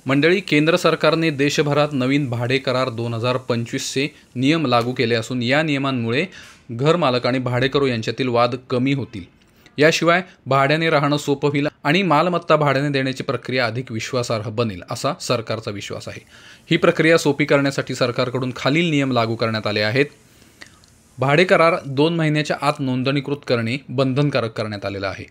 मंडळी, केंद्र सरकारने देशभरात नवीन भाडे करार 2025चे नियम लागू केले असून या नियमांमुळे घरमालक आणि भाडेकरू यांच्यातील वाद कमी होतील। याशिवाय भाड्याने राहणं सोपं होईल आणि मालमत्ता भाड्याने देण्याची प्रक्रिया अधिक विश्वासार्ह बनेल असा सरकारचा विश्वास आहे। ही प्रक्रिया सोपी करण्यासाठी सरकारकडून खालील नियम लागू करण्यात आले आहेत। भाडे करार 2 महिन्याच्या आत नोंदणीकृत करणे बंधनकारक करण्यात आलेलं आहे।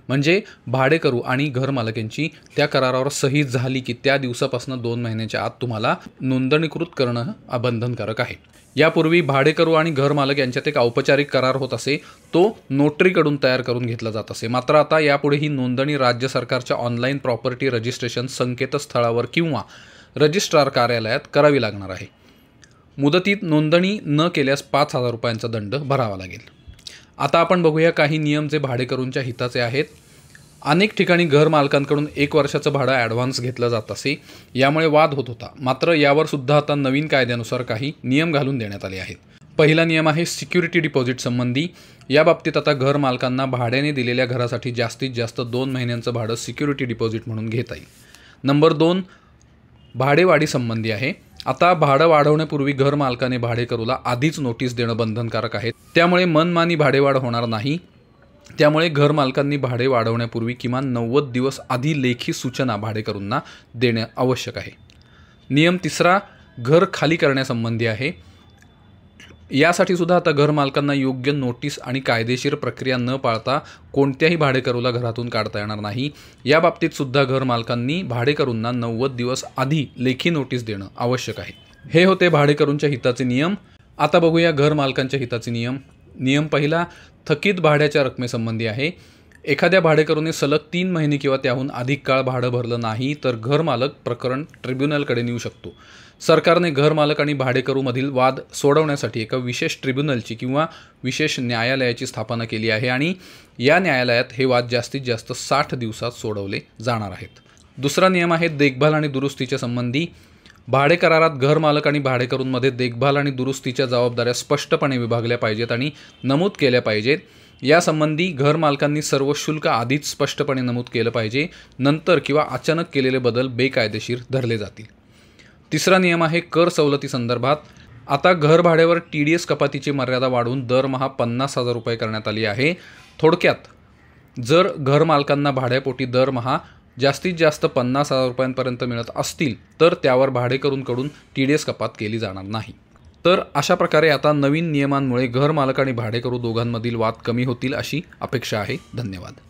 म्हणजे भाडेकरू आणि घरमालकांची त्या करारावर सही झाली की त्या दिवसापासून 2 महिन्याच्या आत तुम्हाला नोंदणीकृत करणं बंधनकारक आहे। यापूर्वी भाडेकरू आणि घरमालक यांच्यात एक औपचारिक करार होत असे, तो नोटरीकडून तयार करून घेतला जात असे। मात्र आता यापुढे ही नोंदणी राज्य सरकारच्या ऑनलाईन प्रॉपर्टी रजिस्ट्रेशन संकेतस्थळावर किंवा रजिस्ट्रार कार्यालयात करावी लागणार आहे। मुदतीत नोंदणी न केल्यास 5,000 रुपयांचा दंड भरावा लागेल। आता आपण बघूया काही नियम जे भाडेकरूंच्या हिताचे आहेत। अनेक ठिकाणी घर मालकांकडून 1 वर्षाचं भाडं ॲडव्हान्स घेतलं जात असे, यामुळे वाद होत होता। मात्र यावर सुद्धा आता नवीन कायद्यानुसार काही नियम घालून देण्यात आले आहेत। पहिला नियम आहे सिक्युरिटी डिपॉझिट संबंधी। या बाबतीत आता घर मालकांना भाड्याने दिलेल्या घरासाठी जास्तीत जास्त 2 महिन्यांचं भाडं सिक्युरिटी डिपॉझिट म्हणून घेता येईल। नंबर 2 भाडेवाढी संबंधी आहे। आता भाडं वाढवण्यापूर्वी घर मालकाने भाडेकरूला आधीच नोटीस देणं बंधनकारक आहे, त्यामुळे मनमानी भाडेवाढ होणार नाही। त्यामुळे घर मालकांनी भाडे वाढवण्यापूर्वी किमान 90 दिवस आधी लेखी सूचना भाडेकरूंना देणे आवश्यक आहे। नियम तिसरा घर खाली करण्यासंबंधी आहे। यासाठी सुद्धा आता घर मालकांना योग्य नोटीस आणि कायदेशीर प्रक्रिया न पाळता कोणत्याही भाडेकरूला घरातून काढता येणार नाही। या बाबतीत सुद्धा घर मालकांनी भाडेकरूंना 90 दिवस आधी लेखी नोटीस देणं आवश्यक आहे। हे होते भाडेकरूंच्या हिताचे नियम। आता बघूया घर मालकांच्या हिताचे नियम। नियम पहिला थकीत भाड्याच्या रकमेसंबंधी आहे। एखाद्या भाडेकरूने सलग 3 महिने किंवा त्याहून अधिक काळ भाडं भरलं नाही तर घरमालक प्रकरण ट्रिब्युनलकडे नेऊ शकतो। सरकारने घरमालक आणि भाडेकरूमधील वाद सोडवण्यासाठी एका विशेष ट्रिब्युनलची किंवा विशेष न्यायालयाची स्थापना केली आहे आणि या न्यायालयात हे वाद जास्तीत जास्त 60 दिवसात सोडवले जाणार आहेत। दुसरा नियम आहे देखभाल आणि दुरुस्तीच्या संबंधी। भाडे करारात घरमालक आणि भाडेकरूंमध्ये देखभाल आणि दुरुस्तीच्या जबाबदाऱ्या स्पष्टपणे विभागल्या पाहिजेत आणि नमूद केल्या पाहिजेत। यासंबंधी घरमालकांनी सर्व शुल्क आधीच स्पष्टपणे नमूद केलं पाहिजे, नंतर किंवा अचानक केलेले बदल बेकायदेशीर धरले जातील। तिसरा नियम आहे कर सवलती संदर्भात। आता घर भाड्यावर TDS कपातीची मर्यादा वाढवून दरमहा 50,000 रुपये करण्यात आली आहे। थोडक्यात जर घरमालकांना भाड्यापोटी दरमहा जास्तीत जास्त 50,000 रुपयांपर्यंत मिळत असतील तर त्यावर भाडेकरूंकडून TDS कपात केली जाणार नाही। तर अशा प्रकारे आता नवीन नियमांमुळे घरमालक आणि भाडेकरू दोघांमधील वाद कमी होतील अशी अपेक्षा आहे। धन्यवाद।